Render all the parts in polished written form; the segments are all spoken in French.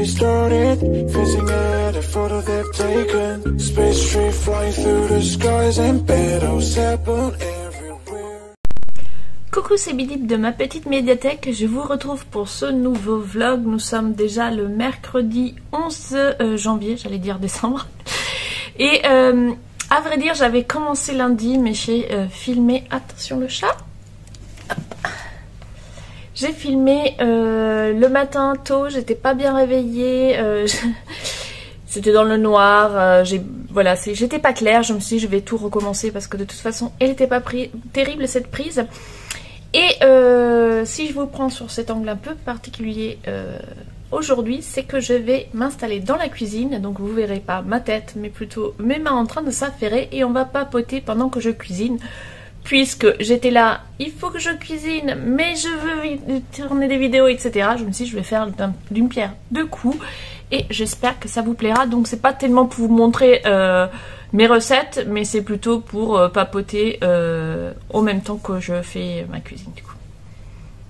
Started fizzing at a photo they've taken. Space tree flying through the skies and petals happen everywhere. Coucou, c'est Bidip de ma petite médiathèque. Je vous retrouve pour ce nouveau vlog. Nous sommes déjà le mercredi 11 janvier, j'allais dire décembre. Et à vrai dire, j'avais commencé lundi, mais j'ai filmé. Attention le chat. J'ai filmé le matin tôt, j'étais pas bien réveillée, c'était dans le noir, voilà, j'étais pas claire, je me suis dit je vais tout recommencer parce que de toute façon elle était pas terrible cette prise. Et si je vous prends sur cet angle un peu particulier aujourd'hui, c'est que je vais m'installer dans la cuisine, donc vous verrez pas ma tête mais plutôt mes mains en train de s'affairer et on va papoter pendant que je cuisine. Puisque j'étais là, il faut que je cuisine, mais je veux tourner des vidéos, etc. Je me suis dit, je vais faire d'une pierre deux coups. Et j'espère que ça vous plaira. Donc c'est pas tellement pour vous montrer mes recettes, mais c'est plutôt pour papoter au même temps que je fais ma cuisine du coup.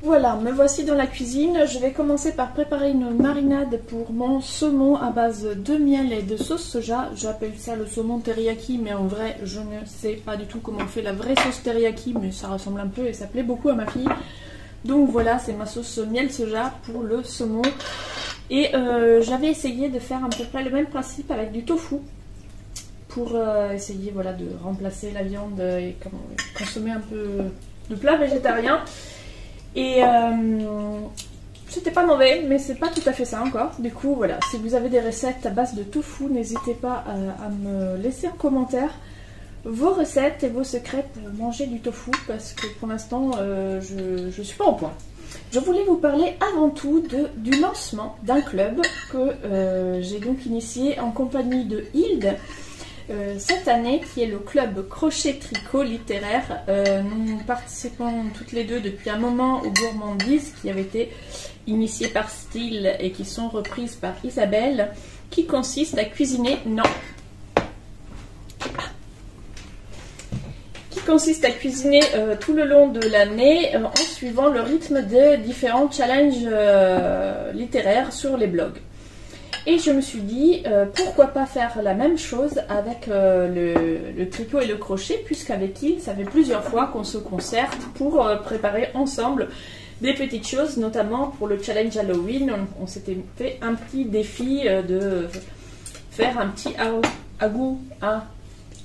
Voilà, me voici dans la cuisine. Je vais commencer par préparer une marinade pour mon saumon à base de miel et de sauce soja. J'appelle ça le saumon teriyaki, mais en vrai, je ne sais pas du tout comment on fait la vraie sauce teriyaki, mais ça ressemble un peu et ça plaît beaucoup à ma fille. Donc voilà, c'est ma sauce miel soja pour le saumon. Et j'avais essayé de faire à peu près le même principe avec du tofu pour essayer voilà, de remplacer la viande et consommer un peu de plats végétariens. Et c'était pas mauvais, mais c'est pas tout à fait ça encore. Du coup, voilà, si vous avez des recettes à base de tofu, n'hésitez pas à me laisser en commentaire vos recettes et vos secrets pour manger du tofu, parce que pour l'instant, je suis pas au point. Je voulais vous parler avant tout du lancement d'un club que j'ai donc initié en compagnie de Hilde. Cette année, qui est le club crochet tricot littéraire. Nous participons toutes les deux depuis un moment aux gourmandises qui avaient été initiées par Style et qui sont reprises par Isabelle, qui consiste à cuisiner tout le long de l'année en suivant le rythme de différents challenges littéraires sur les blogs. Et je me suis dit, pourquoi pas faire la même chose avec le tricot et le crochet, puisqu'avec il, ça fait plusieurs fois qu'on se concerte pour préparer ensemble des petites choses, notamment pour le challenge Halloween. On s'était fait un petit défi de faire un petit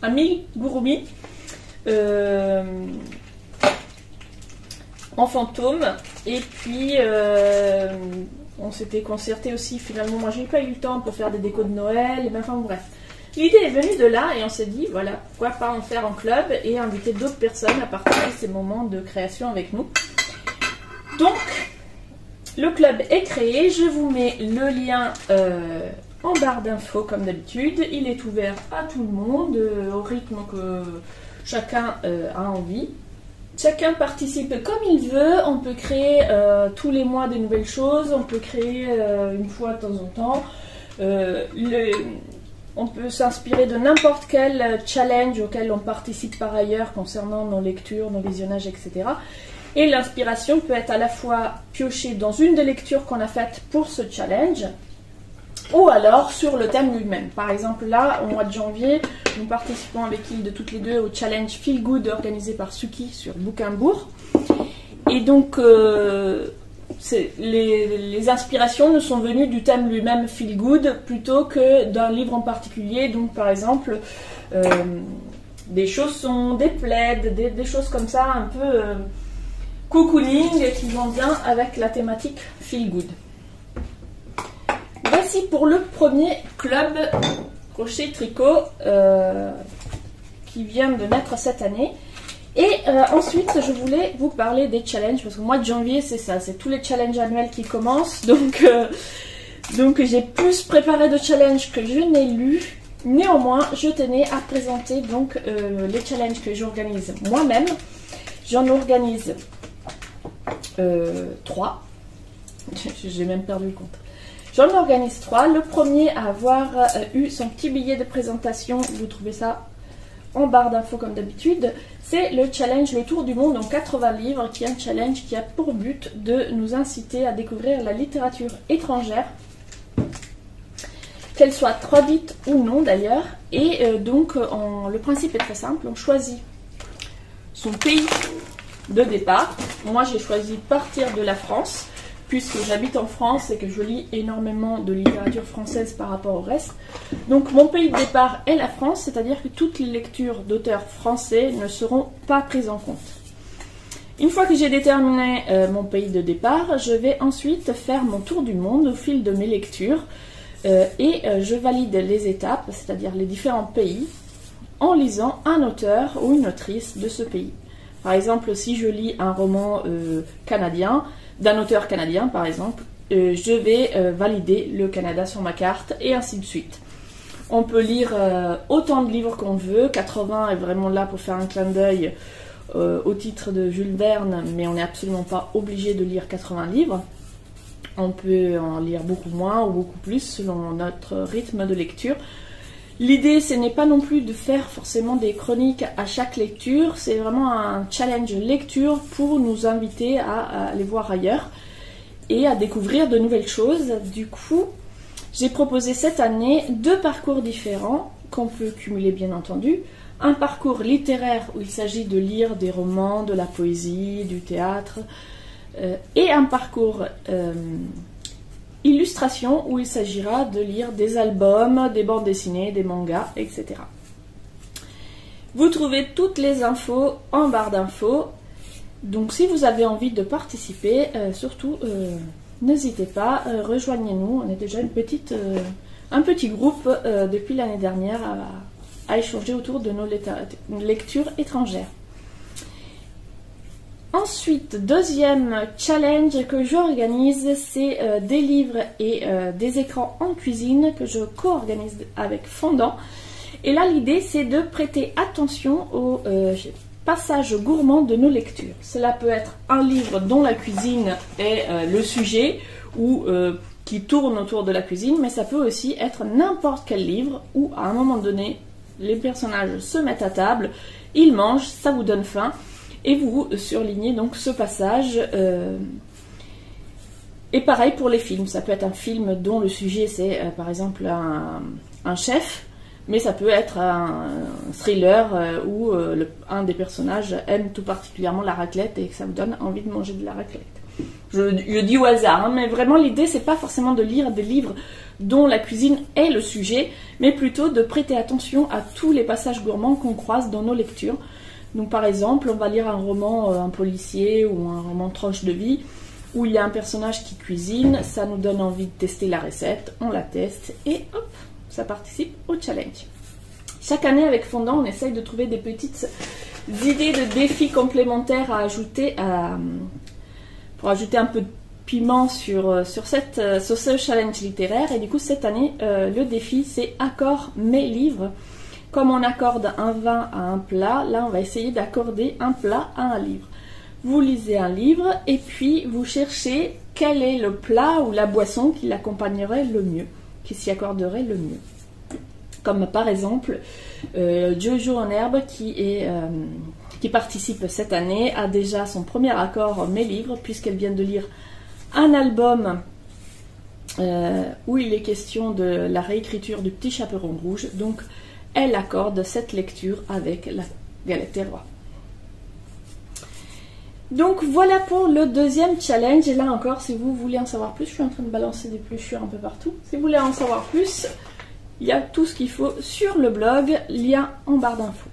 amigurumi en fantôme. Et puis on s'était concerté aussi, finalement moi j'ai pas eu le temps pour faire des décos de Noël, et enfin bref. L'idée est venue de là et on s'est dit voilà, pourquoi pas en faire en club et inviter d'autres personnes à partager ces moments de création avec nous. Donc le club est créé, je vous mets le lien en barre d'infos comme d'habitude. Il est ouvert à tout le monde au rythme que chacun a envie. Chacun participe comme il veut, on peut créer tous les mois des nouvelles choses, on peut créer une fois de temps en temps. On peut s'inspirer de n'importe quel challenge auquel on participe par ailleurs concernant nos lectures, nos visionnages, etc. Et l'inspiration peut être à la fois piochée dans une des lectures qu'on a faites pour ce challenge, ou alors sur le thème lui-même. Par exemple là, au mois de janvier, nous participons avec Hilde toutes les deux au challenge Feel Good organisé par Suki sur Bouquinbourg. Et donc les inspirations nous sont venues du thème lui-même Feel Good plutôt que d'un livre en particulier. Donc par exemple des chaussons, des plaids, des choses comme ça un peu cocooning qui vont bien avec la thématique Feel Good. Voici pour le premier club crochet tricot qui vient de naître cette année. Et ensuite, je voulais vous parler des challenges, parce que le mois de janvier, c'est ça, c'est tous les challenges annuels qui commencent. Donc j'ai plus préparé de challenges que je n'ai lus. Néanmoins, je tenais à présenter donc les challenges que j'organise moi-même. J'en organise 3. J'ai même perdu le compte. J'en organise 3. Le premier à avoir eu son petit billet de présentation, vous trouvez ça en barre d'infos comme d'habitude, c'est le challenge Le Tour du Monde en 80 livres, qui est un challenge qui a pour but de nous inciter à découvrir la littérature étrangère, qu'elle soit traduite ou non d'ailleurs. Et donc le principe est très simple, on choisit son pays de départ. Moi j'ai choisi partir de la France, puisque j'habite en France et que je lis énormément de littérature française par rapport au reste. Donc mon pays de départ est la France, c'est-à-dire que toutes les lectures d'auteurs français ne seront pas prises en compte. Une fois que j'ai déterminé mon pays de départ, je vais ensuite faire mon tour du monde au fil de mes lectures et je valide les étapes, c'est-à-dire les différents pays, en lisant un auteur ou une autrice de ce pays. Par exemple, si je lis un roman canadien, d'un auteur canadien par exemple, je vais valider le Canada sur ma carte et ainsi de suite. On peut lire autant de livres qu'on veut, 80 est vraiment là pour faire un clin d'œil au titre de Jules Verne, mais on n'est absolument pas obligé de lire 80 livres. On peut en lire beaucoup moins ou beaucoup plus selon notre rythme de lecture. L'idée, ce n'est pas non plus de faire forcément des chroniques à chaque lecture, c'est vraiment un challenge lecture pour nous inviter à aller voir ailleurs et à découvrir de nouvelles choses. Du coup, j'ai proposé cette année 2 parcours différents qu'on peut cumuler bien entendu. Un parcours littéraire où il s'agit de lire des romans, de la poésie, du théâtre, et un parcours illustration où il s'agira de lire des albums, des bandes dessinées, des mangas, etc. Vous trouvez toutes les infos en barre d'infos. Donc si vous avez envie de participer, surtout n'hésitez pas, rejoignez-nous. On est déjà un petit groupe depuis l'année dernière à échanger autour de nos lectures étrangères. Ensuite, deuxième challenge que j'organise, c'est des livres et des écrans en cuisine que je co-organise avec Fondant. Et là, l'idée, c'est de prêter attention aux passages gourmands de nos lectures. Cela peut être un livre dont la cuisine est le sujet ou qui tourne autour de la cuisine, mais ça peut aussi être n'importe quel livre où, à un moment donné, les personnages se mettent à table, ils mangent, ça vous donne faim. Et vous surlignez donc ce passage. Et pareil pour les films. Ça peut être un film dont le sujet c'est par exemple un chef, mais ça peut être un thriller où un des personnages aime tout particulièrement la raclette et que ça vous donne envie de manger de la raclette. Je dis au hasard, hein, mais vraiment l'idée c'est pas forcément de lire des livres dont la cuisine est le sujet, mais plutôt de prêter attention à tous les passages gourmands qu'on croise dans nos lectures. Donc par exemple, on va lire un roman, un policier ou un roman tranche de vie, où il y a un personnage qui cuisine, ça nous donne envie de tester la recette, on la teste et hop, ça participe au challenge. Chaque année avec Fondant, on essaye de trouver des petites idées de défis complémentaires à ajouter pour ajouter un peu de piment sur ce challenge littéraire. Et du coup cette année, le défi c'est Accord mes livres. Comme on accorde un vin à un plat, là on va essayer d'accorder un plat à un livre. Vous lisez un livre et puis vous cherchez quel est le plat ou la boisson qui l'accompagnerait le mieux, qui s'y accorderait le mieux. Comme par exemple Jojo en herbe qui participe cette année a déjà son premier accord mes livres puisqu'elle vient de lire un album où il est question de la réécriture du Petit Chaperon Rouge. Donc elle accorde cette lecture avec la galette des rois. Donc voilà pour le deuxième challenge. Et là encore, si vous voulez en savoir plus, je suis en train de balancer des pluchures un peu partout. Si vous voulez en savoir plus, il y a tout ce qu'il faut sur le blog, lien en barre d'infos.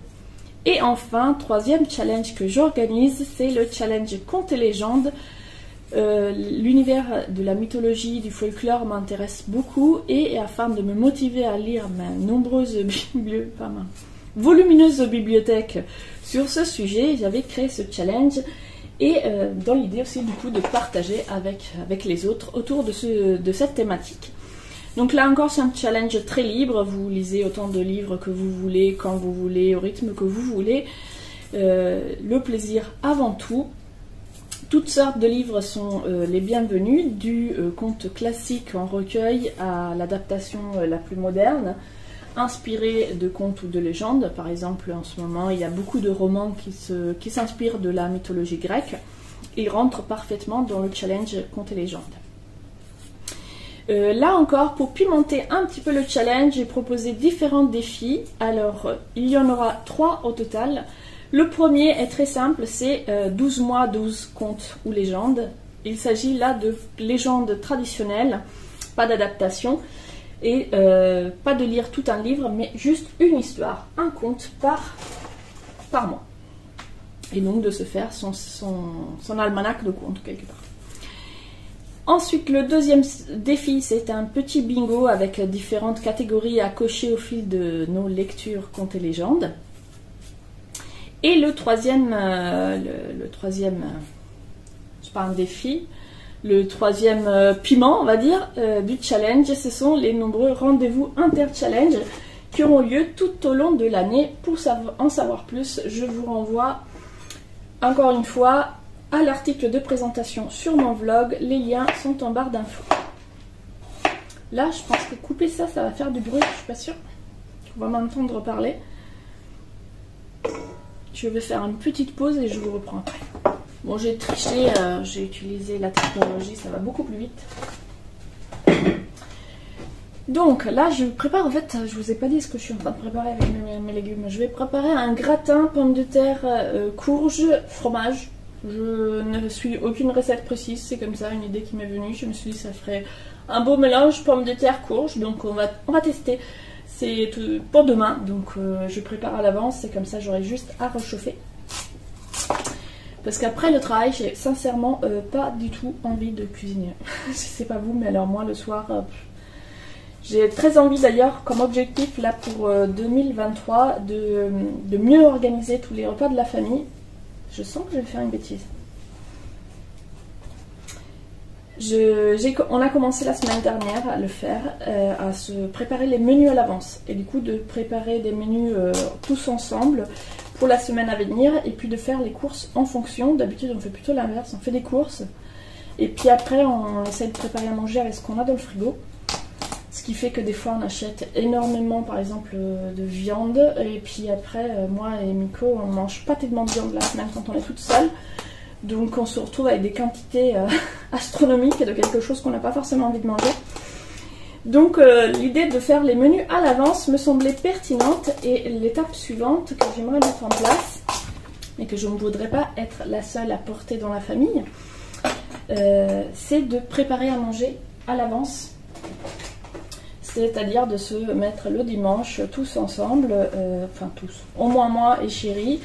Et enfin, troisième challenge que j'organise, c'est le challenge Contes et légendes. L'univers de la mythologie, du folklore m'intéresse beaucoup et afin de me motiver à lire ma volumineuse bibliothèque sur ce sujet, j'avais créé ce challenge et dans l'idée aussi du coup de partager avec les autres autour de cette thématique. Donc là encore c'est un challenge très libre, vous lisez autant de livres que vous voulez, quand vous voulez, au rythme que vous voulez, le plaisir avant tout. Toutes sortes de livres sont les bienvenus, du conte classique en recueil à l'adaptation la plus moderne, inspirée de contes ou de légendes. Par exemple, en ce moment, il y a beaucoup de romans qui s'inspirent de la mythologie grecque. Ils rentrent parfaitement dans le challenge contes et légendes. Là encore, pour pimenter un petit peu le challenge, j'ai proposé différents défis. Alors, il y en aura 3 au total. Le premier est très simple, c'est 12 mois, 12 contes ou légendes. Il s'agit là de légendes traditionnelles, pas d'adaptation, et pas de lire tout un livre, mais juste une histoire, un conte par mois. Et donc de se faire son almanach de contes quelque part. Ensuite, le deuxième défi, c'est un petit bingo avec différentes catégories à cocher au fil de nos lectures contes et légendes. Et le troisième, c'est pas un défi, le troisième piment, on va dire, du challenge, ce sont les nombreux rendez-vous inter-challenge qui auront lieu tout au long de l'année. Pour en savoir plus, je vous renvoie encore une fois à l'article de présentation sur mon vlog. Les liens sont en barre d'infos. Là, je pense que couper ça, ça va faire du bruit, je suis pas sûre. On va m'entendre parler. Je vais faire une petite pause et je vous reprends après. Bon, j'ai triché, j'ai utilisé la technologie, ça va beaucoup plus vite. Donc là, je prépare, en fait, je vous ai pas dit ce que je suis en train de préparer avec mes légumes. Je vais préparer un gratin, pommes de terre, courge, fromage. Je ne suis aucune recette précise, c'est comme ça, une idée qui m'est venue. Je me suis dit ça ferait un beau mélange pommes de terre, courge, donc on va tester. C'est pour demain, donc je prépare à l'avance, c'est comme ça j'aurai juste à réchauffer. Parce qu'après le travail, j'ai sincèrement pas du tout envie de cuisiner. Je sais pas vous, mais alors moi le soir, j'ai très envie d'ailleurs comme objectif là pour 2023 de mieux organiser tous les repas de la famille. Je sens que je vais faire une bêtise. On a commencé la semaine dernière à le faire, à se préparer les menus à l'avance. Et du coup de préparer des menus tous ensemble pour la semaine à venir. Et puis de faire les courses en fonction. D'habitude on fait plutôt l'inverse, on fait des courses. Et puis après on essaie de préparer à manger avec ce qu'on a dans le frigo. Ce qui fait que des fois on achète énormément par exemple de viande. Et puis après moi et Miko on mange pas tellement de viande la semaine quand on est toute seule. Donc on se retrouve avec des quantités astronomiques de quelque chose qu'on n'a pas forcément envie de manger. Donc l'idée de faire les menus à l'avance me semblait pertinente. Et l'étape suivante que j'aimerais mettre en place, et que je ne voudrais pas être la seule à porter dans la famille, c'est de préparer à manger à l'avance. C'est-à-dire de se mettre le dimanche tous ensemble, enfin tous, au moins moi et chérie,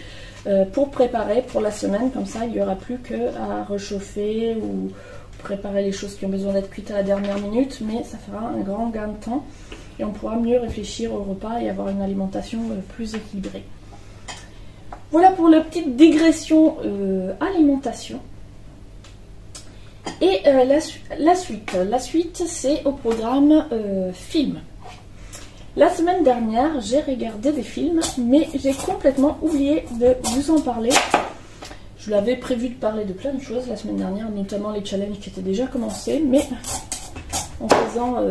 pour préparer pour la semaine. Comme ça il n'y aura plus qu'à réchauffer ou préparer les choses qui ont besoin d'être cuites à la dernière minute, mais ça fera un grand gain de temps et on pourra mieux réfléchir au repas et avoir une alimentation plus équilibrée. Voilà pour la petite digression alimentation. Et la suite c'est au programme film. La semaine dernière, j'ai regardé des films, mais j'ai complètement oublié de vous en parler. Je l'avais prévu de parler de plein de choses la semaine dernière, notamment les challenges qui étaient déjà commencés, mais en faisant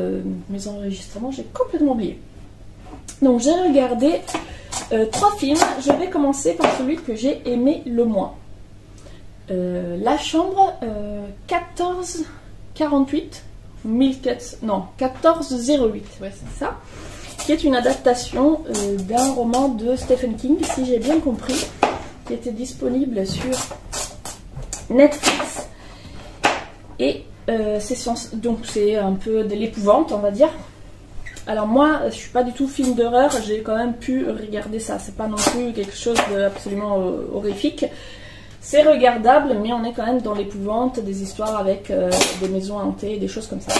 mes enregistrements, j'ai complètement oublié. Donc j'ai regardé 3 films. Je vais commencer par celui que j'ai aimé le moins. La chambre 1448, 1408, ouais c'est ça. Qui est une adaptation d'un roman de Stephen King, si j'ai bien compris, qui était disponible sur Netflix. Et donc c'est un peu de l'épouvante, on va dire. Alors moi, je suis pas du tout film d'horreur, j'ai quand même pu regarder ça. C'est pas non plus quelque chose d'absolument horrifique. C'est regardable, mais on est quand même dans l'épouvante, des histoires avec des maisons hantées, des choses comme ça.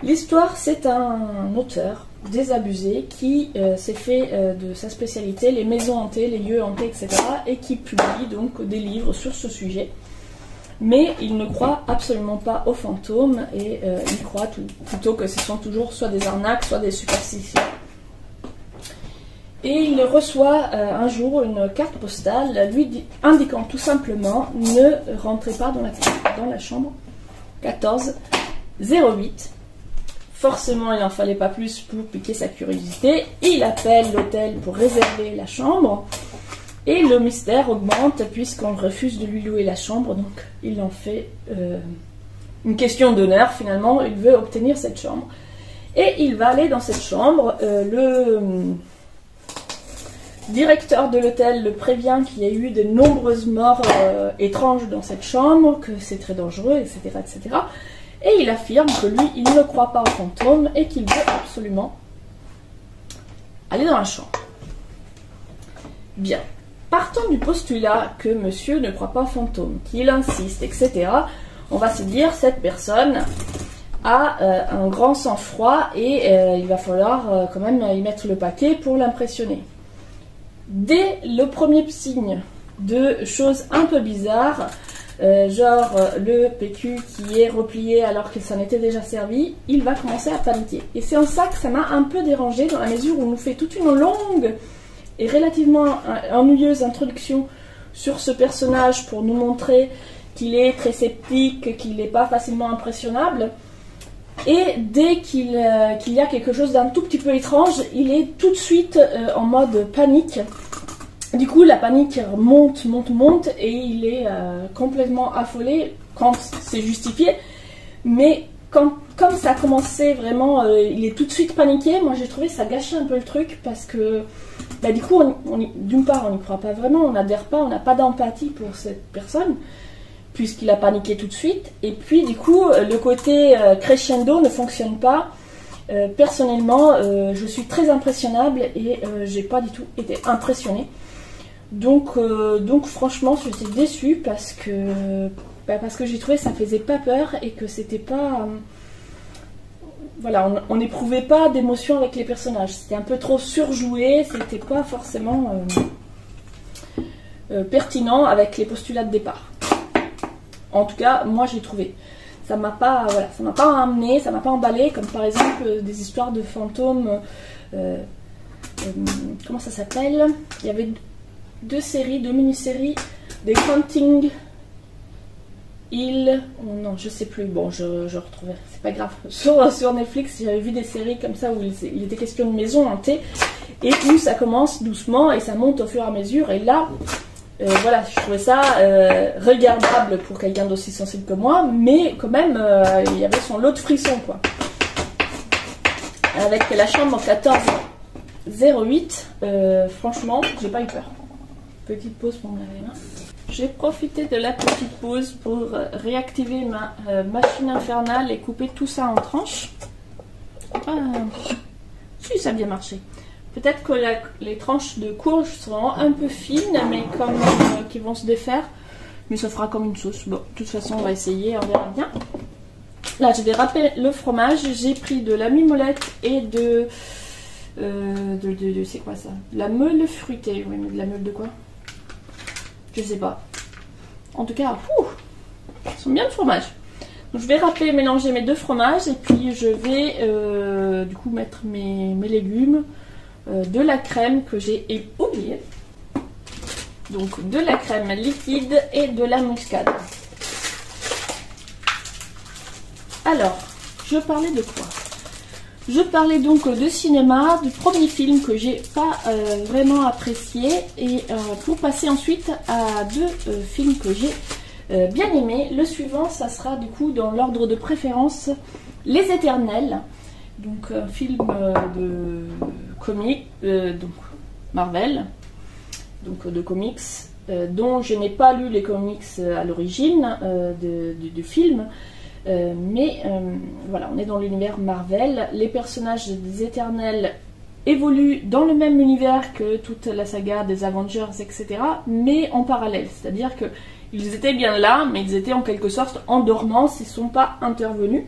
L'histoire, c'est un auteur désabusé qui s'est fait de sa spécialité les maisons hantées, les lieux hantés, etc. et qui publie donc des livres sur ce sujet. Mais il ne croit absolument pas aux fantômes et il croit plutôt que ce sont toujours soit des arnaques, soit des superstitions. Et il reçoit un jour une carte postale lui indiquant tout simplement « Ne rentrez pas dans la chambre 1408 ». Forcément, il n'en fallait pas plus pour piquer sa curiosité. Il appelle l'hôtel pour réserver la chambre. Et le mystère augmente puisqu'on refuse de lui louer la chambre. Donc, il en fait une question d'honneur. Finalement, il veut obtenir cette chambre. Et il va aller dans cette chambre. Le directeur de l'hôtel le prévient qu'il y a eu de nombreuses morts étranges dans cette chambre, que c'est très dangereux, etc., etc. Et il affirme que lui, il ne croit pas aux fantômes et qu'il veut absolument aller dans la chambre. Bien. Partant du postulat que monsieur ne croit pas aux fantômes, qu'il insiste, etc., on va se dire cette personne a un grand sang-froid et il va falloir quand même y mettre le paquet pour l'impressionner. Dès le premier signe de choses un peu bizarres, genre le PQ qui est replié alors qu'il s'en était déjà servi, il va commencer à paniquer. Et c'est en ça que ça m'a un peu dérangé dans la mesure où on nous fait toute une longue et relativement ennuyeuse introduction sur ce personnage pour nous montrer qu'il est très sceptique, qu'il n'est pas facilement impressionnable. Et dès qu'il y a quelque chose d'un tout petit peu étrange, il est tout de suite en mode panique. Du coup, la panique monte et il est complètement affolé quand c'est justifié. Mais comme ça a commencé vraiment, il est tout de suite paniqué. Moi, j'ai trouvé ça gâchait un peu le truc parce que, du coup, d'une part, on n'y croit pas vraiment, on n'adhère pas, on n'a pas d'empathie pour cette personne puisqu'il a paniqué tout de suite. Et puis, du coup, le côté crescendo ne fonctionne pas. Personnellement, je suis très impressionnable et j'ai pas du tout été impressionnée. Donc franchement, j'étais déçue parce que j'ai trouvé que ça faisait pas peur et que c'était pas... voilà, on n'éprouvait pas d'émotion avec les personnages. C'était un peu trop surjoué, c'était pas forcément pertinent avec les postulats de départ. En tout cas, moi j'ai trouvé. Ça m'a pas amené, ça m'a pas emballé, comme par exemple des histoires de fantômes. Comment ça s'appelle? Il y avait deux mini-séries, des Haunting Hill, oh non, je sais plus, bon, je retrouvais, c'est pas grave. Sur Netflix, j'avais vu des séries comme ça où il était question de maison hantée et où ça commence doucement et ça monte au fur et à mesure. Et là, voilà, je trouvais ça regardable pour quelqu'un d'aussi sensible que moi, mais quand même, il y avait son lot de frissons, quoi. Avec la chambre 1408, franchement, j'ai pas eu peur. Petite pause pour me laver les mains. J'ai profité de la petite pause pour réactiver ma machine infernale et couper tout ça en tranches. Si, ça a bien marché. Peut-être que les tranches de courge seront un peu fines, mais comme qui vont se défaire. Mais ça fera comme une sauce. Bon, de toute façon, on va essayer, on verra bien. Là, je vais râper le fromage. J'ai pris de la mimolette et de c'est quoi ça? La meule fruitée. Oui, mais de la meule de quoi? Je sais pas. En tout cas, ils sont bien le fromage. Donc, je vais râper, mélanger mes deux fromages et puis je vais du coup mettre mes légumes, de la crème que j'ai oubliée. Donc de la crème liquide et de la muscade. Alors, je parlais de quoi? Je parlais donc de cinéma, du premier film que j'ai pas vraiment apprécié et pour passer ensuite à deux films que j'ai bien aimés. Le suivant, ça sera du coup dans l'ordre de préférence Les Éternels, donc un film de comics, donc Marvel, donc de comics, dont je n'ai pas lu les comics à l'origine du film. Mais voilà, on est dans l'univers Marvel. Les personnages des Éternels évoluent dans le même univers que toute la saga des Avengers, etc. mais en parallèle, c'est-à-dire qu'ils étaient bien là, mais ils étaient en quelque sorte en dormance, ils ne sont pas intervenus.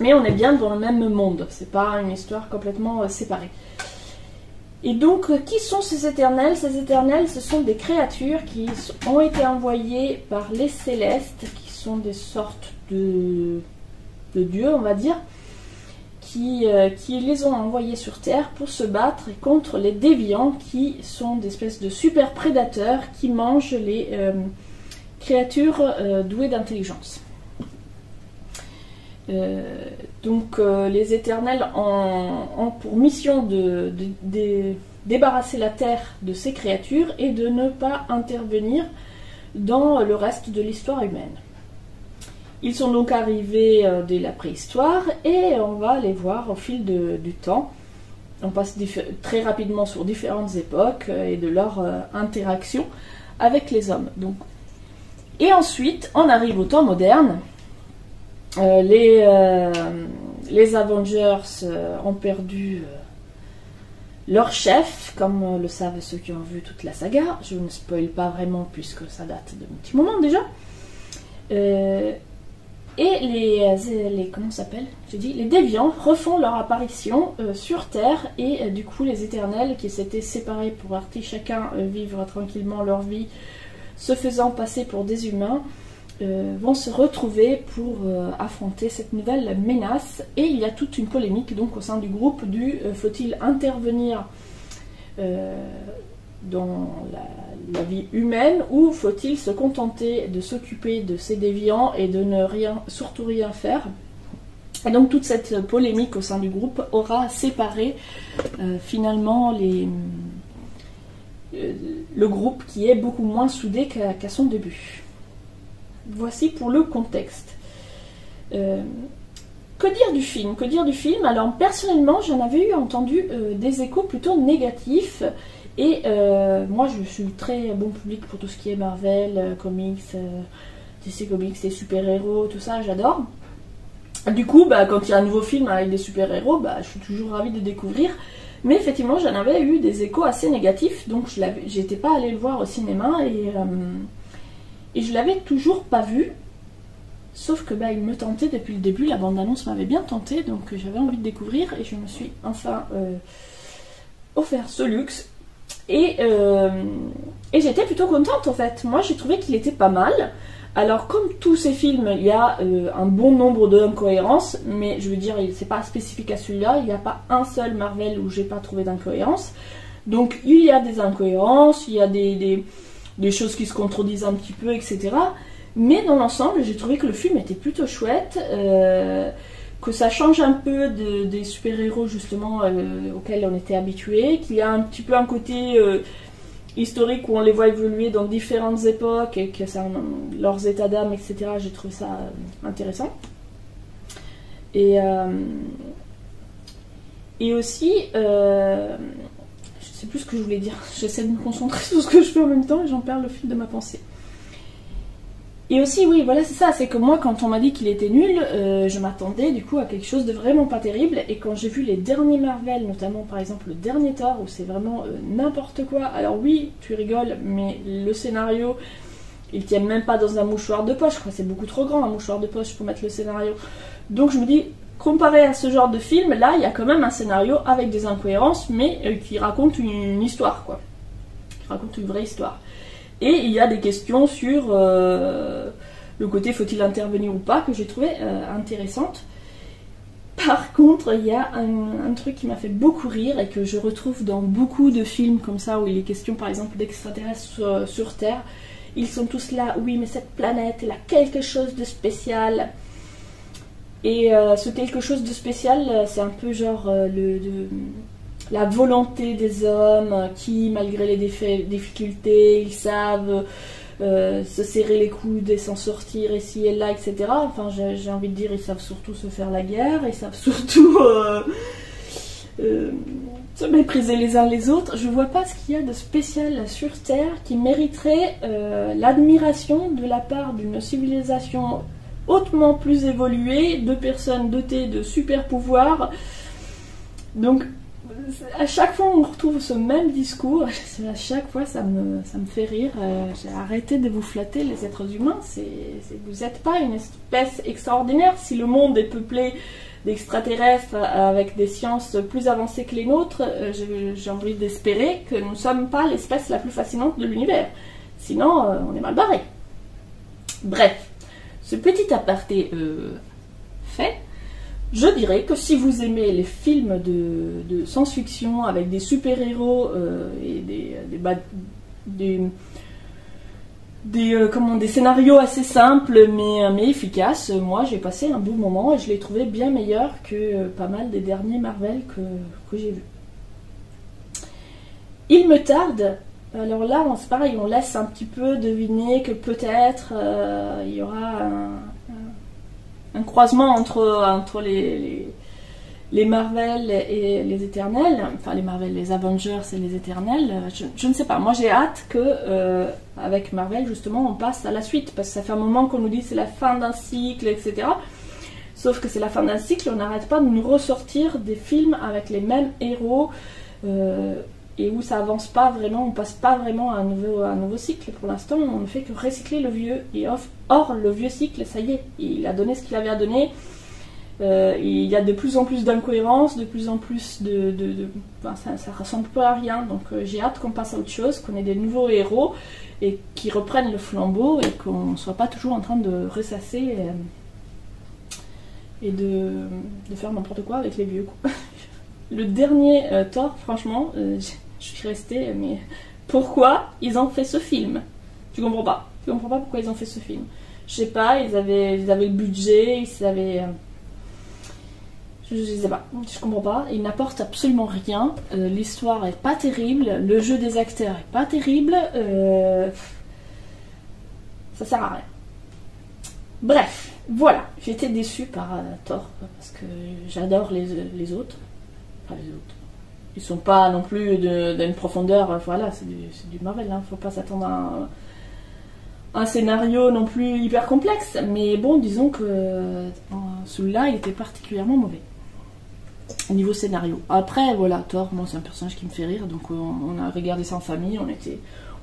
Mais on est bien dans le même monde, c'est pas une histoire complètement séparée. Et donc, qui sont ces Éternels? Ces Éternels, ce sont des créatures qui ont été envoyées par les Célestes, qui sont des sortes de dieux, on va dire, qui les ont envoyés sur Terre pour se battre contre les déviants, qui sont des espèces de super prédateurs qui mangent les créatures douées d'intelligence. Donc les Éternels ont pour mission de débarrasser la Terre de ces créatures et de ne pas intervenir dans le reste de l'histoire humaine. Ils sont donc arrivés dès la préhistoire et on va les voir au fil du temps. On passe très rapidement sur différentes époques et de leur interaction avec les hommes. Donc. Et ensuite, on arrive au temps moderne. Les Avengers ont perdu leur chef, comme le savent ceux qui ont vu toute la saga. Je ne spoil pas vraiment puisque ça date d'un petit moment déjà. Et les comment ça s'appelle ? J'ai dit, les déviants refont leur apparition sur Terre et du coup les Éternels qui s'étaient séparés pour partir chacun vivre tranquillement leur vie, se faisant passer pour des humains, vont se retrouver pour affronter cette nouvelle menace. Et il y a toute une polémique donc au sein du groupe du faut-il intervenir dans la vie humaine ou faut-il se contenter de s'occuper de ces déviants et de ne surtout rien faire. Et donc toute cette polémique au sein du groupe aura séparé finalement le groupe qui est beaucoup moins soudé qu'à son début. Voici pour le contexte. Que dire du film ? Alors personnellement j'en avais entendu des échos plutôt négatifs. Et moi je suis très bon public pour tout ce qui est Marvel, comics, DC Comics, les super-héros, tout ça, j'adore. Du coup, quand il y a un nouveau film avec des super-héros, je suis toujours ravie de découvrir. Mais effectivement, j'en avais eu des échos assez négatifs, donc j'étais pas allée le voir au cinéma et je l'avais toujours pas vu. Sauf que il me tentait depuis le début, la bande-annonce m'avait bien tenté, donc j'avais envie de découvrir et je me suis enfin offert ce luxe. Et j'étais plutôt contente en fait. Moi j'ai trouvé qu'il était pas mal. Alors comme tous ces films, il y a un bon nombre d'incohérences, mais je veux dire, c'est pas spécifique à celui-là, il n'y a pas un seul Marvel où j'ai pas trouvé d'incohérence. Donc il y a des incohérences, il y a des choses qui se contredisent un petit peu, etc. Mais dans l'ensemble, j'ai trouvé que le film était plutôt chouette, que ça change un peu des super-héros justement auxquels on était habitués, qu'il y a un petit peu un côté historique où on les voit évoluer dans différentes époques et que ça, leurs états d'âme, etc. J'ai trouvé ça intéressant. Et aussi, je sais plus ce que je voulais dire, j'essaie de me concentrer sur ce que je fais en même temps et j'en perds le fil de ma pensée. Et aussi, oui, voilà, c'est ça, c'est que moi, quand on m'a dit qu'il était nul, je m'attendais du coup à quelque chose de vraiment pas terrible. Et quand j'ai vu les derniers Marvel, notamment par exemple le dernier Thor, où c'est vraiment n'importe quoi. Alors oui, tu rigoles, mais le scénario, il tient même pas dans un mouchoir de poche, quoi. C'est beaucoup trop grand un mouchoir de poche pour mettre le scénario. Donc je me dis, comparé à ce genre de film, là, il y a quand même un scénario avec des incohérences, mais qui raconte une histoire, quoi. Qui raconte une vraie histoire. Et il y a des questions sur le côté faut-il intervenir ou pas que j'ai trouvé intéressante. Par contre, il y a un truc qui m'a fait beaucoup rire et que je retrouve dans beaucoup de films comme ça où il est question par exemple d'extraterrestres sur Terre. Ils sont tous là, oui mais cette planète elle a quelque chose de spécial. Et ce quelque chose de spécial, c'est un peu genre la volonté des hommes qui, malgré les difficultés, ils savent se serrer les coudes et s'en sortir ici et là, etc. Enfin, j'ai envie de dire, ils savent surtout se faire la guerre, ils savent surtout se mépriser les uns les autres. Je vois pas ce qu'il y a de spécial sur Terre qui mériterait l'admiration de la part d'une civilisation hautement plus évoluée, de personnes dotées de super pouvoirs. Donc, à chaque fois on retrouve ce même discours, à chaque fois ça me fait rire. J'ai arrêté de vous flatter les êtres humains, vous n'êtes pas une espèce extraordinaire. Si le monde est peuplé d'extraterrestres avec des sciences plus avancées que les nôtres, j'ai envie d'espérer que nous ne sommes pas l'espèce la plus fascinante de l'univers. Sinon on est mal barré. Bref, ce petit aparté fait, Je dirais que si vous aimez les films de science-fiction avec des super-héros et des scénarios assez simples mais efficaces, moi j'ai passé un bon moment et je l'ai trouvé bien meilleur que pas mal des derniers Marvel que j'ai vus. Il me tarde, alors là c'est pareil, on laisse un petit peu deviner que peut-être il y aura un croisement entre les Marvel et les Éternels, enfin les Marvel, les Avengers et les Éternels, je ne sais pas. Moi j'ai hâte que avec Marvel justement on passe à la suite, parce que ça fait un moment qu'on nous dit c'est la fin d'un cycle, etc. Sauf que c'est la fin d'un cycle, on n'arrête pas de nous ressortir des films avec les mêmes héros et où ça avance pas vraiment, on passe pas vraiment à un nouveau cycle. Pour l'instant on ne fait que recycler le vieux, et or le vieux cycle, ça y est, il a donné ce qu'il avait à donner. Il y a de plus en plus d'incohérences, de plus en plus enfin, ça ressemble pas à rien, donc j'ai hâte qu'on passe à autre chose, qu'on ait des nouveaux héros et qui reprennent le flambeau et qu'on ne soit pas toujours en train de ressasser et de faire n'importe quoi avec les vieux, quoi. Le dernier Thor, franchement, je suis restée, mais pourquoi ils ont fait ce film? Tu comprends pas pourquoi ils ont fait ce film. Je sais pas, ils avaient le budget, ils avaient... Je sais pas, je comprends pas. Il n'apporte absolument rien. L'histoire est pas terrible. Le jeu des acteurs est pas terrible. Ça sert à rien. Bref, voilà. J'ai été déçue par Thor parce que j'adore les autres. Enfin, les autres. Ils sont pas non plus d'une profondeur. Voilà, c'est du Marvel. Hein. Faut pas s'attendre à un scénario non plus hyper complexe. Mais bon, disons que celui-là, il était particulièrement mauvais. Au niveau scénario. Après, voilà, Thor, moi c'est un personnage qui me fait rire, donc on a regardé ça en famille, on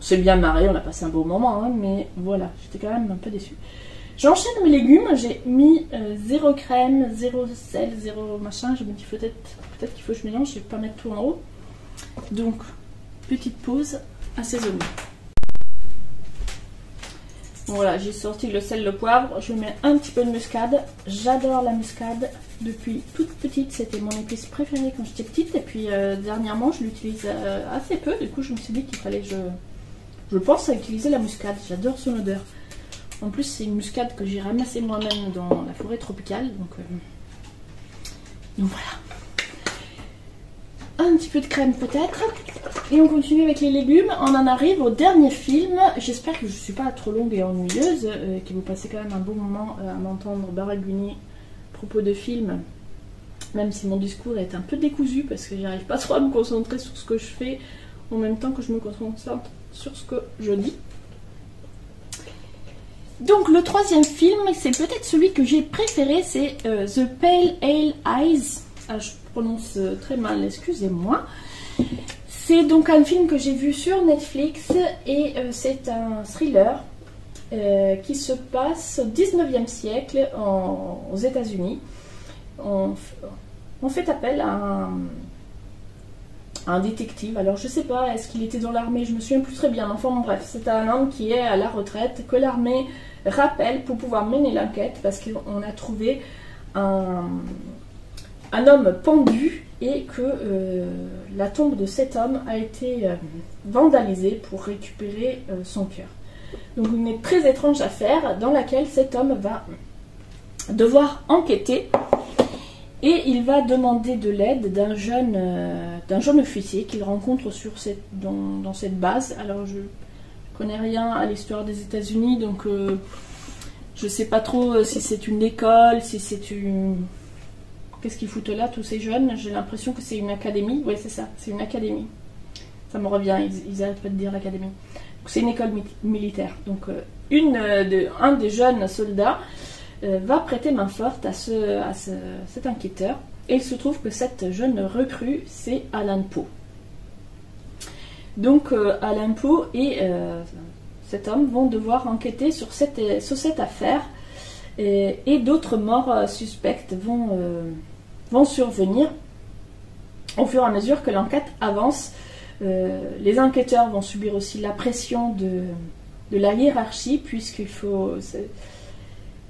s'est bien marré, on a passé un beau moment, hein, mais voilà, j'étais quand même un peu déçue. J'enchaîne mes légumes, j'ai mis 0 crème, 0 sel, 0 machin, je me dis peut-être qu'il faut que je mélange, je vais pas mettre tout en haut. Donc, petite pause assaisonnée. Voilà, j'ai sorti le sel, le poivre, je mets un petit peu de muscade. J'adore la muscade. Depuis toute petite, c'était mon épice préférée quand j'étais petite. Et puis dernièrement, je l'utilise assez peu. Du coup, je me suis dit qu'il fallait je pense à utiliser la muscade. J'adore son odeur. En plus, c'est une muscade que j'ai ramassée moi-même dans la forêt tropicale. Donc voilà. Un petit peu de crème peut-être. Et on continue avec les légumes. On en arrive au dernier film. J'espère que je ne suis pas trop longue et ennuyeuse, que vous passez quand même un bon moment à m'entendre baragouiner à propos de films. Même si mon discours est un peu décousu parce que j'arrive pas trop à me concentrer sur ce que je fais en même temps que je me concentre sur ce que je dis. Donc le troisième film, c'est peut-être celui que j'ai préféré, c'est The Pale Ale Eyes. Ah, je prononce très mal, excusez-moi. C'est donc un film que j'ai vu sur Netflix et c'est un thriller qui se passe au 19e siècle aux États-Unis. On fait appel à un détective. Alors je sais pas, est-ce qu'il était dans l'armée? Je me souviens plus très bien. Enfin bon, bref, c'est un homme qui est à la retraite, que l'armée rappelle pour pouvoir mener l'enquête parce qu'on a trouvé un homme pendu et que la tombe de cet homme a été vandalisée pour récupérer son cœur. Donc une très étrange affaire dans laquelle cet homme va devoir enquêter et il va demander de l'aide d'un jeune officier qu'il rencontre dans cette base. Alors je connais rien à l'histoire des États-Unis, donc je sais pas trop si c'est une école, si c'est une... Qu'est-ce qu'ils foutent là, tous ces jeunes? J'ai l'impression que c'est une académie. Oui, c'est ça, c'est une académie. Ça me revient, ils n'arrêtent pas de dire l'académie. C'est une école militaire. Donc, un des jeunes soldats va prêter main forte à cet enquêteur. Et il se trouve que cette jeune recrue, c'est Alan Poe. Donc, Alan Poe et cet homme vont devoir enquêter sur cette affaire. Et d'autres morts suspectes vont survenir au fur et à mesure que l'enquête avance. Les enquêteurs vont subir aussi la pression de la hiérarchie, puisqu'il faut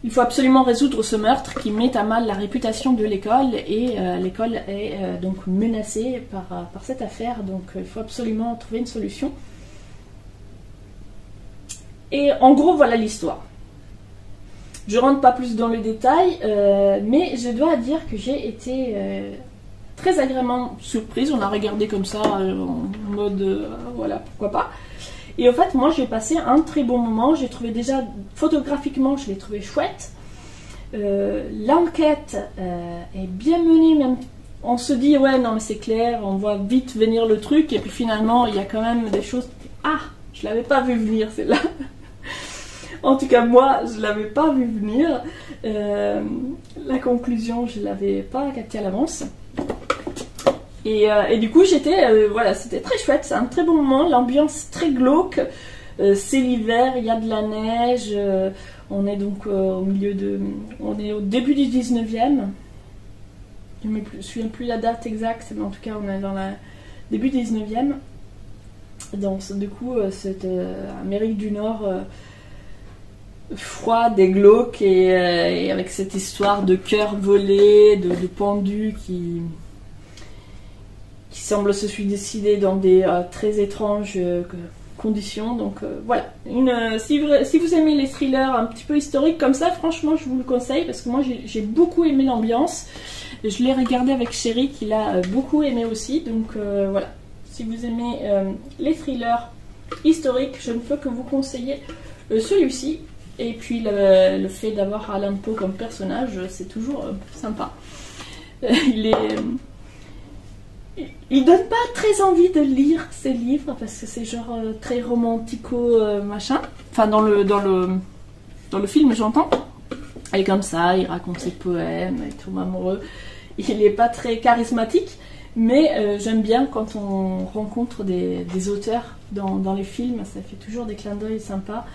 il faut absolument résoudre ce meurtre qui met à mal la réputation de l'école et l'école est donc menacée par cette affaire, donc il faut absolument trouver une solution. Et en gros, voilà l'histoire. Je rentre pas plus dans le détail, mais je dois dire que j'ai été très agréablement surprise. On a regardé comme ça, en mode voilà, pourquoi pas. Et en fait, moi, j'ai passé un très bon moment. J'ai trouvé déjà, photographiquement, je l'ai trouvé chouette. L'enquête est bien menée, même. On se dit, ouais, non, mais c'est clair, on voit vite venir le truc. Et puis finalement, il y a quand même des choses. Ah, je l'avais pas vu venir, celle-là. En tout cas, moi, je l'avais pas vu venir. La conclusion, je l'avais pas captée à l'avance. Et du coup, voilà, c'était très chouette, c'est un très bon moment, l'ambiance très glauque, c'est l'hiver, il y a de la neige, on est donc on est au début du 19e, je ne me souviens plus la date exacte, mais en tout cas, on est dans le début du 19e, donc du coup, cette Amérique du Nord froide et glauque, et avec cette histoire de cœurs volés, de pendus qui semble se suicider dans des très étranges conditions. Donc voilà, si vous aimez les thrillers un petit peu historiques comme ça, franchement je vous le conseille parce que moi j'ai beaucoup aimé l'ambiance. Je l'ai regardé avec Chéri qui l'a beaucoup aimé aussi. Donc voilà, si vous aimez les thrillers historiques, je ne peux que vous conseiller celui-ci. Et puis le fait d'avoir Allan Poe comme personnage, c'est toujours sympa. Il donne pas très envie de lire ses livres parce que c'est genre très romantico machin. Enfin dans le film j'entends. Et comme ça, il raconte ses poèmes, il tombe amoureux. Il est pas très charismatique, mais j'aime bien quand on rencontre des auteurs dans les films. Ça fait toujours des clins d'œil sympas.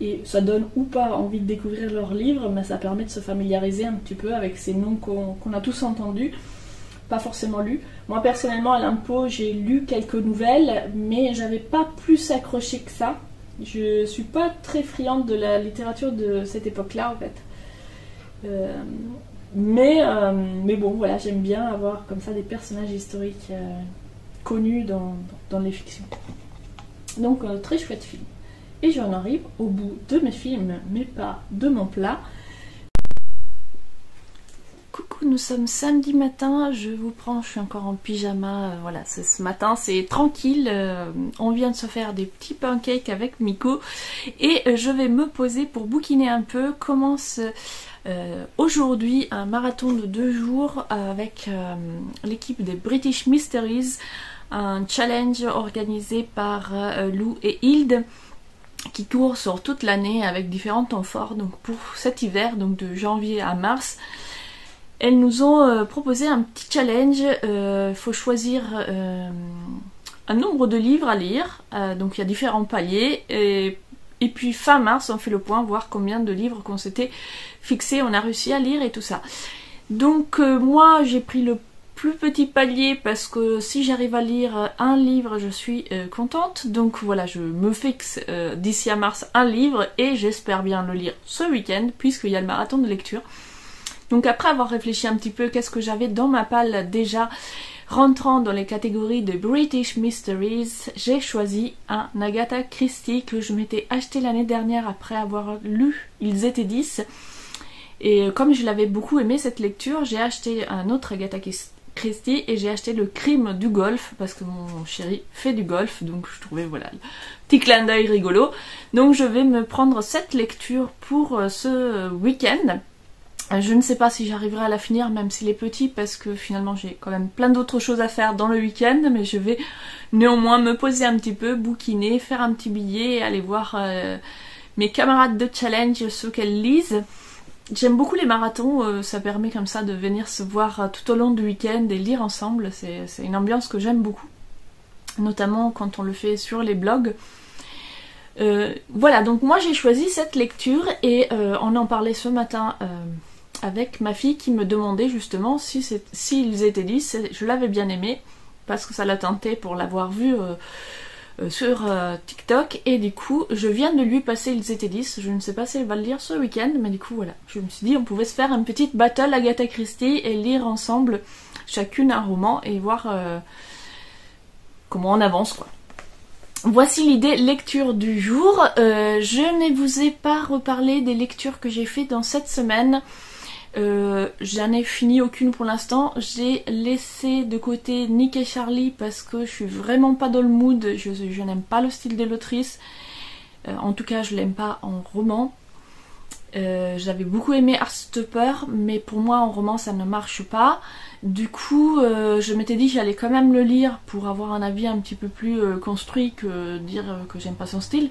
Et ça donne ou pas envie de découvrir leurs livres, mais ça permet de se familiariser un petit peu avec ces noms qu'on a tous entendus. Pas forcément lu. Moi personnellement, Allan Poe, j'ai lu quelques nouvelles, mais j'avais pas plus accroché que ça. Je suis pas très friande de la littérature de cette époque-là en fait. Mais bon, voilà, j'aime bien avoir comme ça des personnages historiques connus dans les fictions. Donc très chouette film. Et j'en arrive au bout de mes films, mais pas de mon plat. Coucou, nous sommes samedi matin, je suis encore en pyjama, voilà, ce matin c'est tranquille, on vient de se faire des petits pancakes avec Miko et je vais me poser pour bouquiner un peu. Commence aujourd'hui un marathon de 2 jours avec l'équipe des British Mysteries, un challenge organisé par Lou et Hilde qui court sur toute l'année avec différents temps forts, donc pour cet hiver, donc de janvier à mars. Elles nous ont proposé un petit challenge, faut choisir un nombre de livres à lire, donc il y a différents paliers, et puis fin mars on fait le point, voir combien de livres qu'on s'était fixé, on a réussi à lire et tout ça. Donc moi j'ai pris le plus petit palier parce que si j'arrive à lire un livre je suis contente, donc voilà, je me fixe d'ici à mars un livre et j'espère bien le lire ce week-end puisqu'il y a le marathon de lecture. Donc après avoir réfléchi un petit peu qu'est-ce que j'avais dans ma palle déjà, rentrant dans les catégories de British Mysteries, j'ai choisi un Agatha Christie que je m'étais acheté l'année dernière après avoir lu Ils étaient 10. Et comme je l'avais beaucoup aimé cette lecture, j'ai acheté un autre Agatha Christie et j'ai acheté Le Crime du Golfe parce que mon chéri fait du golf, donc je trouvais voilà le petit clin d'œil rigolo. Donc je vais me prendre cette lecture pour ce week-end. Je ne sais pas si j'arriverai à la finir même s'il est petit parce que finalement j'ai quand même plein d'autres choses à faire dans le week-end, mais je vais néanmoins me poser un petit peu, bouquiner, faire un petit billet et aller voir mes camarades de challenge, ceux qu'elles lisent. J'aime beaucoup les marathons, ça permet comme ça de venir se voir tout au long du week-end et lire ensemble, c'est une ambiance que j'aime beaucoup, notamment quand on le fait sur les blogs. Voilà, donc moi j'ai choisi cette lecture et on en parlait ce matin avec ma fille qui me demandait justement s'ils étaient 10, je l'avais bien aimé parce que ça l'a tenté pour l'avoir vu sur TikTok, et du coup je viens de lui passer Ils étaient 10, je ne sais pas si elle va le lire ce week-end, mais du coup voilà, je me suis dit on pouvait se faire une petite battle Agatha Christie et lire ensemble chacune un roman et voir comment on avance quoi. Voici l'idée lecture du jour. Je ne vous ai pas reparlé des lectures que j'ai fait dans cette semaine. J'en ai fini aucune pour l'instant. J'ai laissé de côté Nick et Charlie parce que je suis vraiment pas dans le mood. Je n'aime pas le style de l'autrice. En tout cas, je l'aime pas en roman. J'avais beaucoup aimé Heartstopper, mais pour moi en roman ça ne marche pas. Du coup, je m'étais dit que j'allais quand même le lire pour avoir un avis un petit peu plus construit que dire que j'aime pas son style.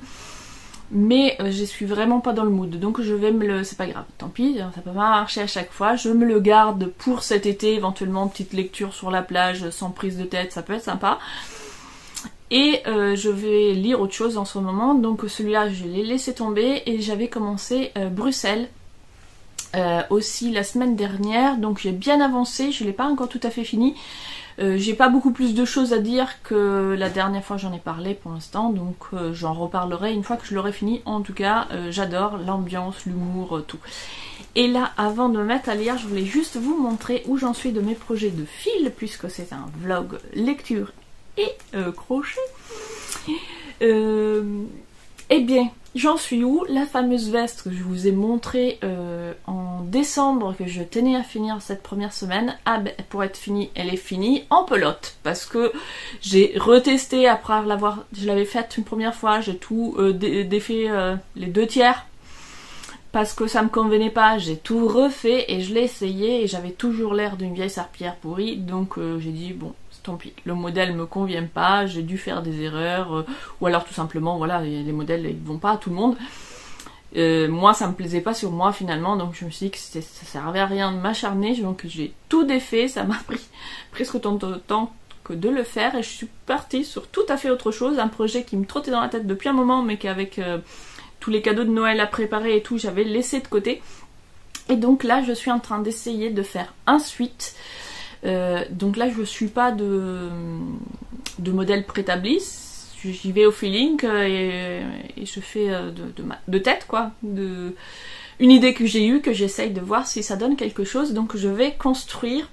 Mais je suis vraiment pas dans le mood, donc je vais me le... c'est pas grave, tant pis, ça peut pas marcher à chaque fois. Je me le garde pour cet été, éventuellement petite lecture sur la plage sans prise de tête, ça peut être sympa. Et je vais lire autre chose en ce moment, donc celui-là je l'ai laissé tomber et j'avais commencé Bruxelles aussi la semaine dernière, donc j'ai bien avancé, je l'ai pas encore tout à fait fini. J'ai pas beaucoup plus de choses à dire que la dernière fois j'en ai parlé pour l'instant, donc j'en reparlerai une fois que je l'aurai fini. En tout cas, j'adore l'ambiance, l'humour, tout. Et là, avant de me mettre à lire, je voulais juste vous montrer où j'en suis de mes projets de fil, puisque c'est un vlog lecture et crochet. Eh bien, j'en suis où? La fameuse veste que je vous ai montrée en décembre, que je tenais à finir cette première semaine, pour être finie, elle est finie en pelote, parce que j'ai retesté après l'avoir, je l'avais faite une première fois, j'ai tout défait les 2/3, parce que ça me convenait pas, j'ai tout refait et je l'ai essayé et j'avais toujours l'air d'une vieille serpillière pourrie, donc j'ai dit bon, tant pis, le modèle me convient pas, j'ai dû faire des erreurs, ou alors tout simplement, voilà, les modèles ils vont pas à tout le monde. Moi ça me plaisait pas sur moi finalement, donc je me suis dit que ça servait à rien de m'acharner, donc j'ai tout défait, ça m'a pris presque autant de temps que de le faire, et je suis partie sur tout à fait autre chose, un projet qui me trottait dans la tête depuis un moment, mais qu'avec tous les cadeaux de Noël à préparer et tout, j'avais laissé de côté. Et donc là je suis en train d'essayer de faire un suite. Donc là je ne suis pas de modèle préétabli, j'y vais au feeling et je fais de tête quoi, une idée que j'ai eue, que j'essaye de voir si ça donne quelque chose. Donc je vais construire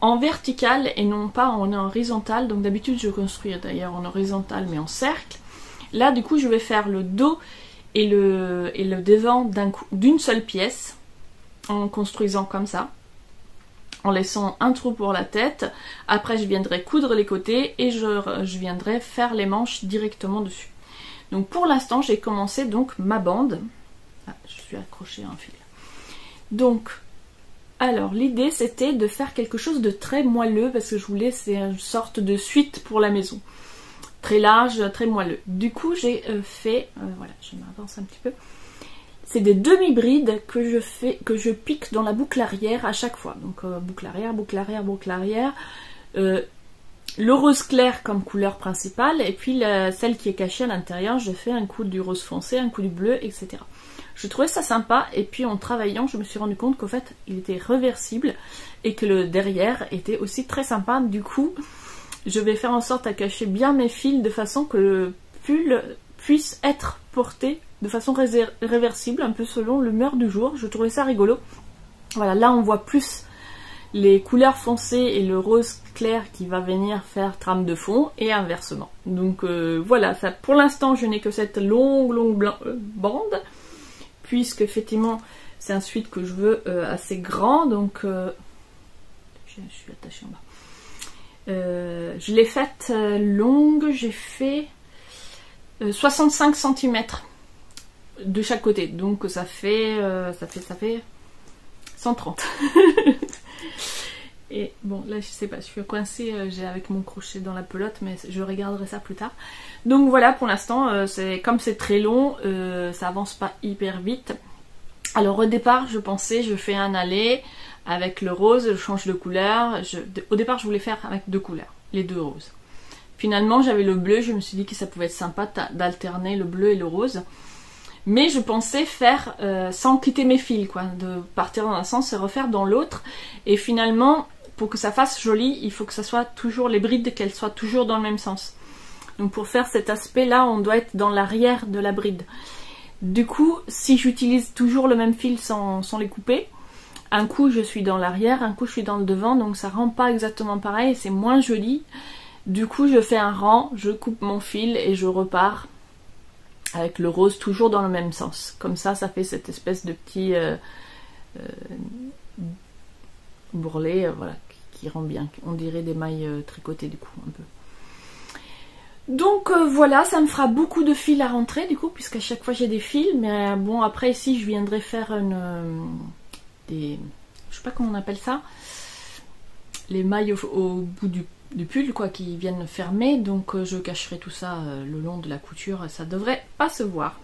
en vertical et non pas en horizontal, donc d'habitude je construis d'ailleurs en horizontal mais en cercle. Là du coup je vais faire le dos et le devant d'une seule pièce en construisant comme ça, en laissant un trou pour la tête. Après je viendrai coudre les côtés et je viendrai faire les manches directement dessus. Donc pour l'instant j'ai commencé donc ma bande. Ah, je suis accrochée à un fil. Donc, alors l'idée c'était de faire quelque chose de très moelleux, parce que je voulais c'est une sorte de suite pour la maison. Très large, très moelleux. Du coup j'ai fait, voilà, je m'avance un petit peu. C'est des demi-brides que je pique dans la boucle arrière à chaque fois. Donc boucle arrière, boucle arrière, boucle arrière. Le rose clair comme couleur principale, et puis celle qui est cachée à l'intérieur, je fais un coup du rose foncé, un coup du bleu, etc. Je trouvais ça sympa, et puis en travaillant, je me suis rendu compte qu'en fait, il était réversible, et que le derrière était aussi très sympa. Du coup, je vais faire en sorte à cacher bien mes fils de façon que le pull puisse être porté de façon réversible, un peu selon l'humeur du jour. Je trouvais ça rigolo. Voilà, là on voit plus les couleurs foncées et le rose clair qui va venir faire trame de fond, et inversement. Donc voilà, ça, pour l'instant je n'ai que cette longue bande, puisque effectivement c'est un suite que je veux assez grand, donc je suis attachée en bas. Je l'ai faite longue, j'ai fait 65 cm de chaque côté, donc ça fait 130. Et bon, là je sais pas, je suis coincée, j'ai avec mon crochet dans la pelote, mais je regarderai ça plus tard. Donc voilà, pour l'instant, comme c'est très long, ça avance pas hyper vite. Alors au départ, je pensais, je fais un aller avec le rose, je change de couleur. Au départ, je voulais faire avec 2 couleurs, les 2 roses. Finalement, j'avais le bleu, je me suis dit que ça pouvait être sympa d'alterner le bleu et le rose. Mais je pensais faire sans quitter mes fils, quoi, de partir dans un sens et refaire dans l'autre. Et finalement, pour que ça fasse joli, il faut que ça soit toujours, les brides, qu'elles soient toujours dans le même sens. Donc pour faire cet aspect là, on doit être dans l'arrière de la bride. Du coup, si j'utilise toujours le même fil sans les couper, un coup je suis dans l'arrière, un coup je suis dans le devant, donc ça rend pas exactement pareil, c'est moins joli. Du coup je fais un rang, je coupe mon fil et je repars avec le rose toujours dans le même sens. Comme ça, ça fait cette espèce de petit bourrelet, voilà, qui rend bien. On dirait des mailles tricotées du coup, un peu. Donc voilà, ça me fera beaucoup de fils à rentrer du coup, puisqu'à chaque fois j'ai des fils. Mais bon, après ici, je viendrai faire je sais pas comment on appelle ça, les mailles au bout du pull quoi, qui viennent fermer, donc je cacherai tout ça le long de la couture, ça devrait pas se voir.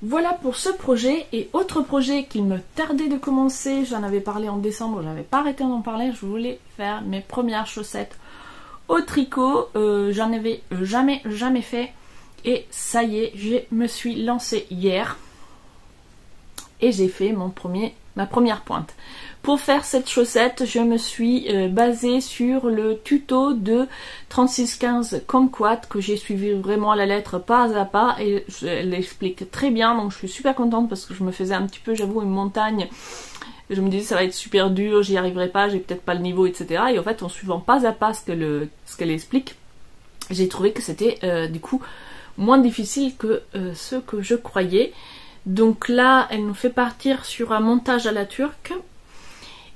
Voilà pour ce projet. Et autre projet qu'il me tardait de commencer, j'en avais parlé en décembre, je n'avais pas arrêté d'en parler, je voulais faire mes premières chaussettes au tricot, j'en avais jamais fait, et ça y est, je me suis lancée hier et j'ai fait ma première pointe. Pour faire cette chaussette, je me suis basée sur le tuto de 3615 Kumquat que j'ai suivi vraiment à la lettre, pas à pas, et elle explique très bien, donc je suis super contente parce que je me faisais un petit peu, j'avoue, une montagne. Je me disais ça va être super dur, j'y arriverai pas, j'ai peut-être pas le niveau, etc. Et en fait, en suivant pas à pas ce qu'elle explique, j'ai trouvé que c'était du coup moins difficile que ce que je croyais. Donc là, elle nous fait partir sur un montage à la turque.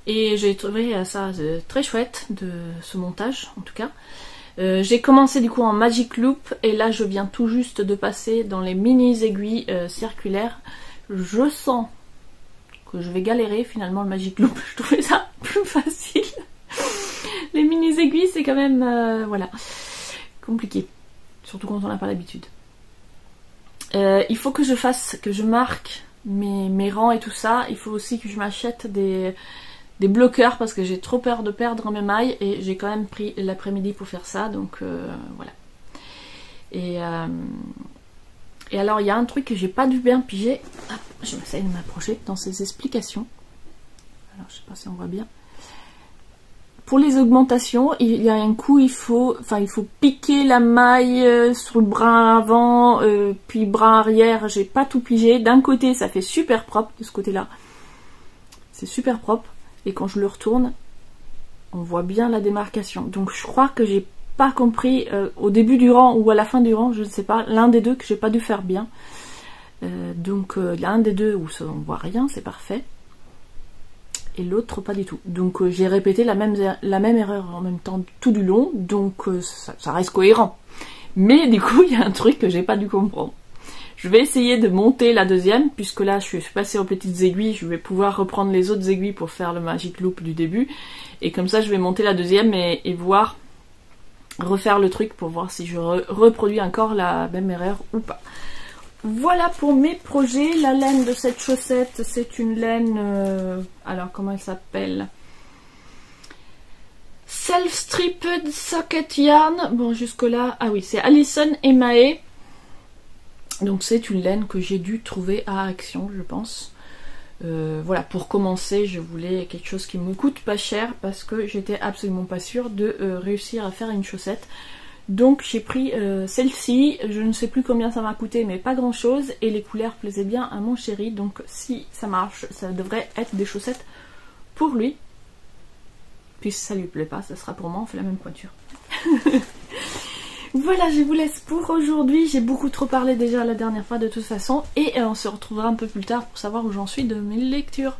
Et j'ai trouvé ça très chouette, de ce montage en tout cas. J'ai commencé du coup en Magic Loop et là je viens tout juste de passer dans les mini aiguilles circulaires. Je sens que je vais galérer finalement le Magic Loop, je trouvais ça plus facile. Les mini aiguilles c'est quand même voilà, compliqué, surtout quand on n'a pas l'habitude. Il faut que je marque mes rangs et tout ça. Il faut aussi que je m'achète des bloqueurs parce que j'ai trop peur de perdre mes mailles et j'ai quand même pris l'après-midi pour faire ça, donc voilà. Et alors il y a un truc que j'ai pas dû bien piger. Hop, je vais essayer de m'approcher dans ces explications. Alors je sais pas si on voit bien. Pour les augmentations, il y a un coup, il faut piquer la maille sur le bras avant, puis bras arrière, j'ai pas tout pigé. D'un côté ça fait super propre, de ce côté-là, c'est super propre. Et quand je le retourne, on voit bien la démarcation. Donc je crois que j'ai pas compris au début du rang ou à la fin du rang, je ne sais pas, l'un des deux que j'ai pas dû faire bien. Donc il y a un des deux où on voit rien, c'est parfait. Et l'autre pas du tout. Donc j'ai répété la même erreur en même temps tout du long, donc ça reste cohérent. Mais du coup il y a un truc que j'ai pas dû comprendre. Je vais essayer de monter la deuxième, puisque là je suis passée aux petites aiguilles, je vais pouvoir reprendre les autres aiguilles pour faire le Magic Loop du début. Et comme ça je vais monter la deuxième et voir, refaire le truc pour voir si je reproduis encore la même erreur ou pas. Voilà pour mes projets. La laine de cette chaussette, c'est une laine... alors comment elle s'appelle? Self-Stripped Socket Yarn. Bon jusque là, ah oui, c'est Alison et Mae. Donc c'est une laine que j'ai dû trouver à Action, je pense. Voilà, pour commencer, je voulais quelque chose qui me coûte pas cher parce que j'étais absolument pas sûre de réussir à faire une chaussette. Donc j'ai pris celle-ci, je ne sais plus combien ça m'a coûté, mais pas grand chose, et les couleurs plaisaient bien à mon chéri, donc si ça marche, ça devrait être des chaussettes pour lui. Puis si ça lui plaît pas, ça sera pour moi, on fait la même pointure. Voilà, je vous laisse pour aujourd'hui. J'ai beaucoup trop parlé déjà la dernière fois de toute façon. Et on se retrouvera un peu plus tard pour savoir où j'en suis de mes lectures.